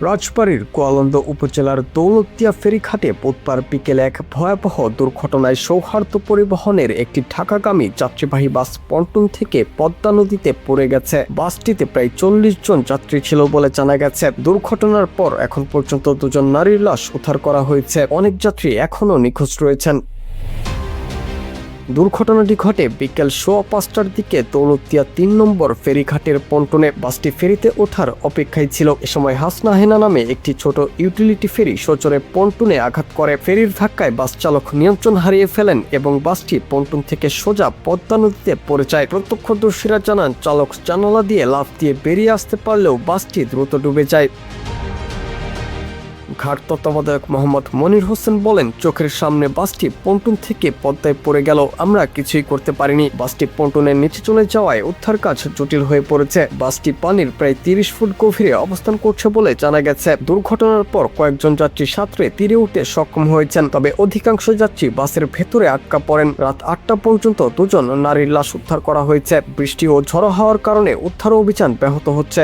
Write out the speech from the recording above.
রাজবাড়ীর কোয়ালন্দ উপজেলার দৌলতদিয়া ফেরিঘাটে বুধবার বিকেলে এক ভয়াবহ দুর্ঘটনায় সৌহার্দ্য পরিবহনের একটি ঢাকাগামী যাত্রীবাহী বাস পন্টন থেকে পদ্মা নদীতে পড়ে গেছে। বাসটিতে প্রায় 40 জন যাত্রী ছিল বলে জানা গেছে। দুর্ঘটনার পর এখন পর্যন্ত 2 জন নারীর লাশ উদ্ধার করা হয়েছে। অনেক যাত্রী এখনও নিখোঁজ রয়েছেন। দুর্ঘটনাটি ঘটে বিকেল 5:15টার দিকে দৌলতদিয়া 3 নম্বর ফেরিঘাটের পন্টনে। বাসটি ফেরিতে ওঠার অপেক্ষায় ছিল। এ সময় হাসনা হেনা নামে একটি ছোট ইউটিলিটি ফেরি সজোরে পন্টনে আঘাত করে। ফেরির ধাক্কায় বাস চালক নিয়ন্ত্রণ হারিয়ে ফেলেন এবং বাসটি পন্টন থেকে সোজা পদ্মা নদীতে পড়ে যায়। প্রত্যক্ষদর্শীরা জানান, চালক জানালা দিয়ে লাফ দিয়ে বেরিয়ে আসতে পারলেও বাসটি দ্রুত ডুবে যায়। ঘাট তত্ত্বাবধায়ক মোহাম্মদ মনির হোসেন বলেন, চোখের সামনে বাসটি পন্টন থেকে পদ্মায় পড়ে গেল। আমরা কিছুই করতে পারিনি। বাসটি পন্টনের নিচে চলে যাওয়ায় উদ্ধার কাজ জটিল হয়ে পড়েছে। বাসটি পানির প্রায় 30 ফুট গভীরে অবস্থান করছে বলে জানা গেছে। দুর্ঘটনার পর কয়েকজন যাত্রী সাঁতরে তীরে উঠতে সক্ষম হয়েছেন, তবে অধিকাংশ যাত্রী বাসের ভেতরে আটকা পড়েন। রাত 8টা পর্যন্ত 2 জন নারীর লাশ উদ্ধার করা হয়েছে। বৃষ্টি ও ঝড়ো হাওয়ার কারণে উদ্ধার অভিযান ব্যাহত হচ্ছে।